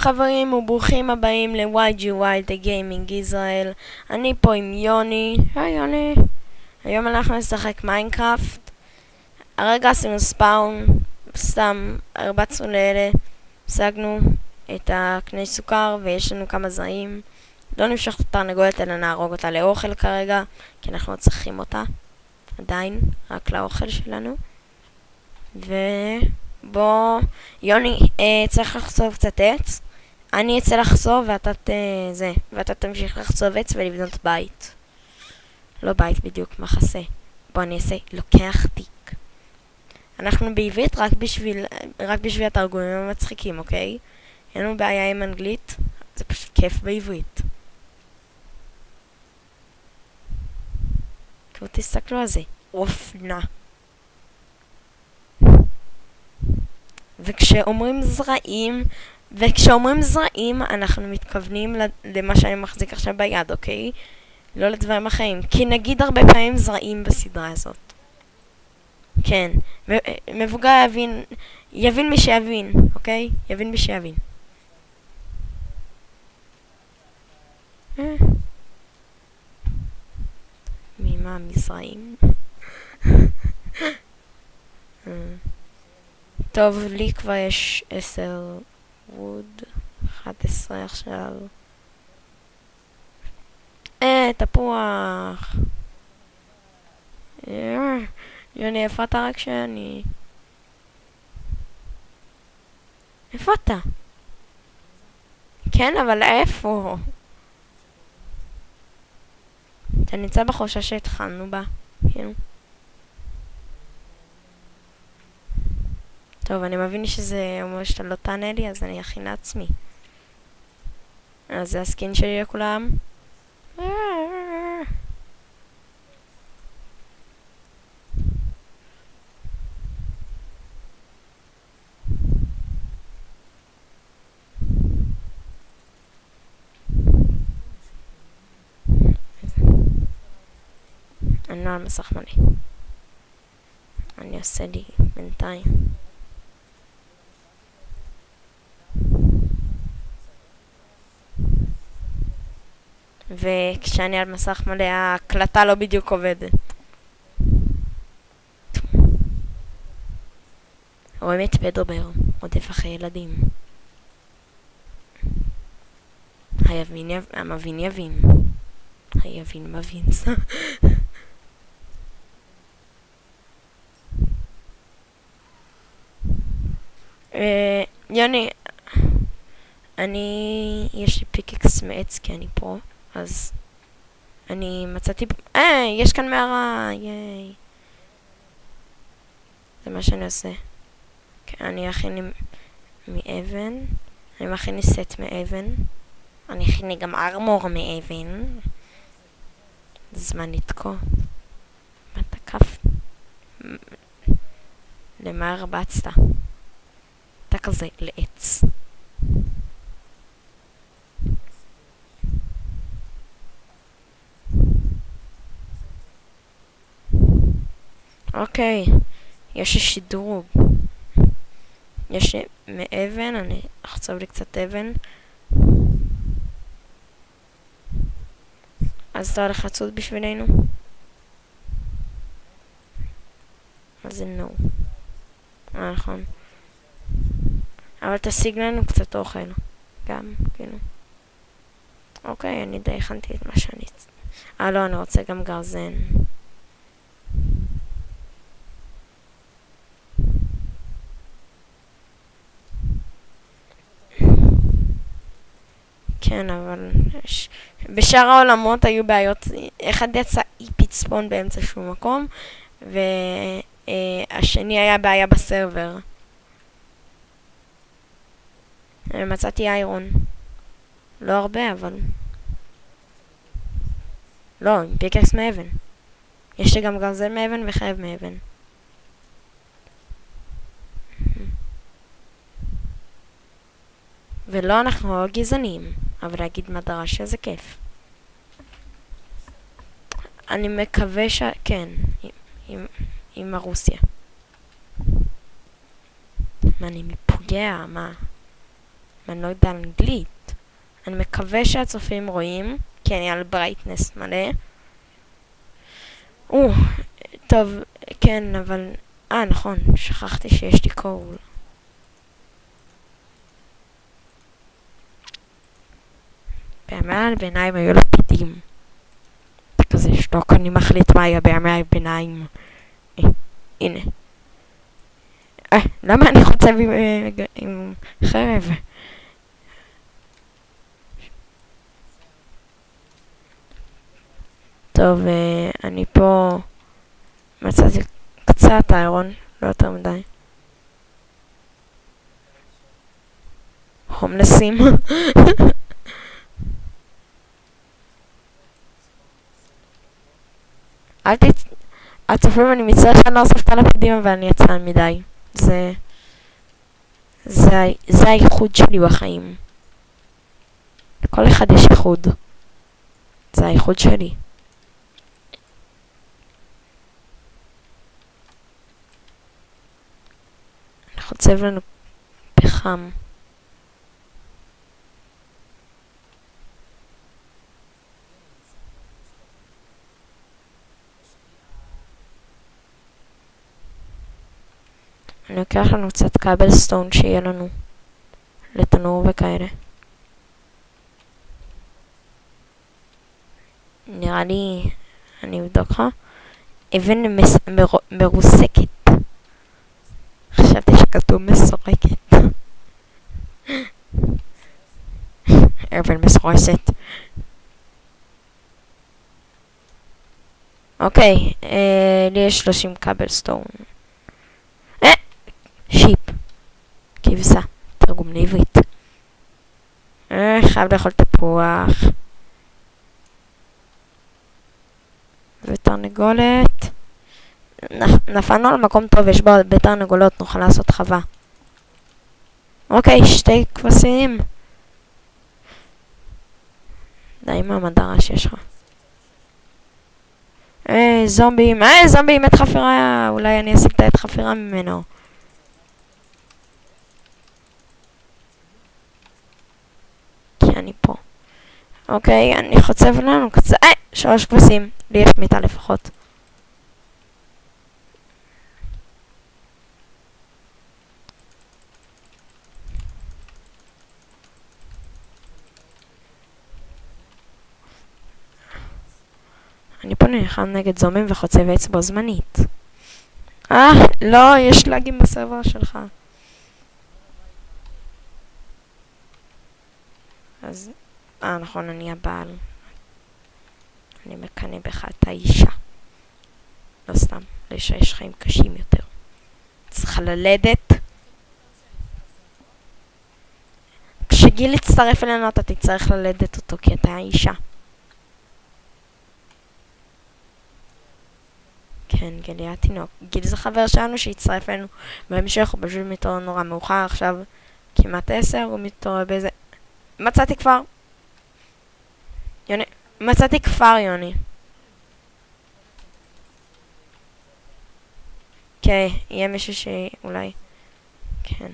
חברים וברוכים הבאים ל-YGY The Gaming Israel. אני פה עם יוני. היי יוני. היום אנחנו נשחק מיינקראפט. הרגע עשינו ספאון, סתם הרבצנו לאלה, השגנו את הקני סוכר ויש לנו כמה זרעים. לא נמשוך את התרנגולת אלא נהרוג אותה לאוכל כרגע, כי אנחנו לא צריכים אותה עדיין, רק לאוכל שלנו. ובוא, יוני צריך לחצוב קצת עץ. אני אצא לחצוב ואתה תמשיך לחצוב עץ ולבנות בית. לא בית בדיוק, מחסה. בוא אני אעשה לוקח תיק. אנחנו בעברית רק בשביל התרגומים המצחיקים, אוקיי? אין לנו בעיה עם אנגלית, זה פשוט כיף בעברית. כבר תסתכלו על זה, אופנה. וכשאומרים זרעים, אנחנו מתכוונים למה שאני מחזיק עכשיו ביד, אוקיי? לא לדברים אחרים. כי נגיד הרבה פעמים זרעים בסדרה הזאת. כן. מבוגר יבין מי שיבין, אוקיי? יבין מי שיבין. ממה מזרעים? טוב, לי כבר יש 10 ווד, 11 עכשיו. תפוח. יוני, איפה אתה רק שאני? איפה אתה? כן, אבל איפה? אתה נמצא בחושה שהתחלנו בה. כאילו. טוב, אני מבין שזה אומר שאתה לא תענה לי, אז אני אכין לעצמי. אז זה הסקין שלי לכולם. אני לא על מסך מלא. אני עושה לי בינתיים. וכשאני על מסך מלא ההקלטה לא בדיוק עובדת. רואים את פדרובר, רודף אחרי ילדים. המבין יבין. היבין מבין. יוני, יש לי פיקקס מעץ כי אני פה, אז אני מצאתי, יש כאן מערה, ייי. זה מה שאני עושה. אני אכין לי מאבן, אני מכין לי סט מאבן, אני אכין לי גם ארמור מאבן. זמן לתקוע. מה תקף? למה הרבצת? אתה כזה לעץ. אוקיי, יש לי שדרוג. יש לי מאבן, אני אחצוב לי קצת אבן. אז אתה הולך לצוד בשבילנו? אז זה נו. נכון. אבל תשיג לנו קצת אוכל. גם, כאילו. אוקיי, אני די הכנתי את מה שאני... לא, אני רוצה גם גרזן. כן, אבל בשאר העולמות היו בעיות. אחד יצא פיצפון באמצע שום מקום, והשני היה בעיה בסרבר. מצאתי איירון. לא הרבה, אבל... לא, עם פיקקס מאבן. יש לי גם גרזן מאבן וחייב מאבן. ולא, אנחנו לא גזענים, אבל להגיד מה דרש שזה כיף. אני מקווה כן, עם הרוסיה. מה, אני מפוגע? מה? ואני לא יודע אנגלית. אני מקווה שהצופים רואים, כי אני על ברייטנס מלא. טוב, כן, אבל... נכון, שכחתי שיש לי קול. בימי הביניים היו לפידים. כזה שתוק, אני מחליט מה היה בימי הביניים. הנה. למה אני חוצב עם חרב? טוב, אני פה מצאתי קצת איירון, לא יותר מדי. הומלסים. הצופים, אני מצטער שאני לא אוסף את הלפידים, אבל אני יצרן מדי. זה הייחוד שלי בחיים. לכל אחד יש ייחוד. זה הייחוד שלי. אני חוצב לנו פחם. אני לוקח לנו קצת קאבלסטון שיהיה לנו לתנור וכאלה. נראה לי, אני אבדוק לך. אבן מרוסקת. חשבתי שכתוב מסורקת. אבן מסורסת. אוקיי, לי יש 30 קאבלסטון. שיפ. כבשה. תרגום לעברית. חייב לאכול תפוח. ותרנגולת. נפלנו על מקום טוב, יש בו הרבה תרנגולות, נוכל לעשות חווה. אוקיי, 2 כבשים. די מה המדרה שיש לך. זומבים. זומבים, עת חפירה. אולי אני אשיג את העת חפירה ממנו. כי אני פה. אוקיי, אני חוצב לנו קצת. 3 כבשים. לי יש מיטה לפחות. אני פה נלחם נגד זומים וחוצב עץ בו זמנית. לא, יש לגים בסרבר שלך. אז, נכון, אני הבעל. אני מקנא בך, אתה אישה. לא סתם, לאישה יש חיים קשים יותר. צריכה ללדת. כשגיל יצטרף אלינו, אתה תצטרך ללדת אותו, כי אתה אישה. כן, גיל היה תינוק. גיל זה חבר שלנו שהצטרף אלינו בהמשך, הוא פשוט מתעורר נורא מאוחר עכשיו, כמעט 10, הוא מתעורר באיזה... מצאתי כפר. יוני, מצאתי כפר, יוני. כן, יהיה מישהו שאולי... כן.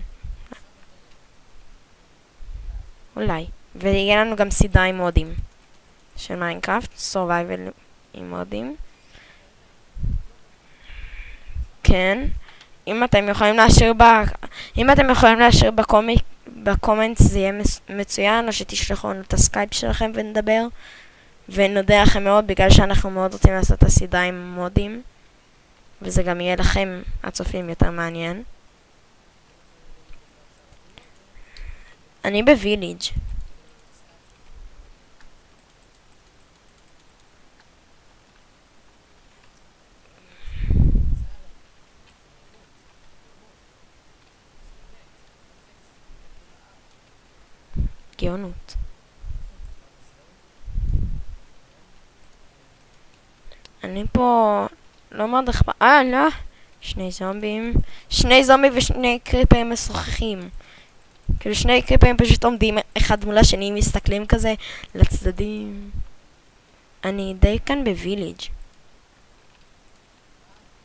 אולי. ויהיה לנו גם סדרה עם מודים. של מיינקראפט, survival עם מודים. כן. אם אתם יכולים להשאיר בקומנט זה יהיה מצוין, או שתשלחו לנו את הסקייפ שלכם ונדבר. ונודה לכם מאוד, בגלל שאנחנו מאוד רוצים לעשות את הסדרה עם מודים. וזה גם יהיה לכם, הצופים, יותר מעניין. אני בוויליג'. גאונות. אני פה לא מאוד אכפת... לא. 2 זומבים. 2 זומבים ו2 קריפרים משוחחים. כאילו 2 קריפרים פשוט עומדים אחד מול השני, מסתכלים כזה לצדדים. אני די כאן בוויליג'.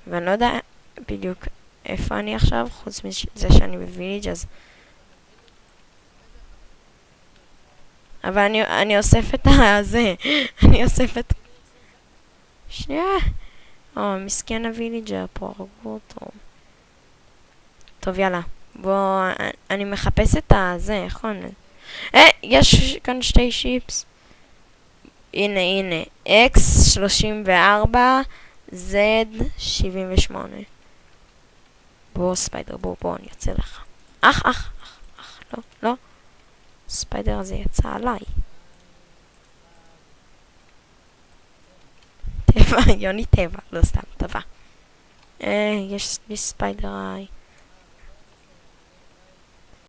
ואני לא יודע בדיוק איפה אני עכשיו, חוץ מזה שאני בוויליג' אז... אבל אני אוסף את הזה. אני אוסף את... שנייה. מסכן הוויליג'ר פה, הרגו אותו. טוב, יאללה. בוא, אני מחפש את הזה, נכון? יש כאן שתי שיפס. הנה. X34, Z78. בוא, ספיידר, בוא, אני יוצא לך. לא. ספיידר הזה יצא עליי. טבע, יוני טבע, לא סתם, טבע. יש ספיידר איי.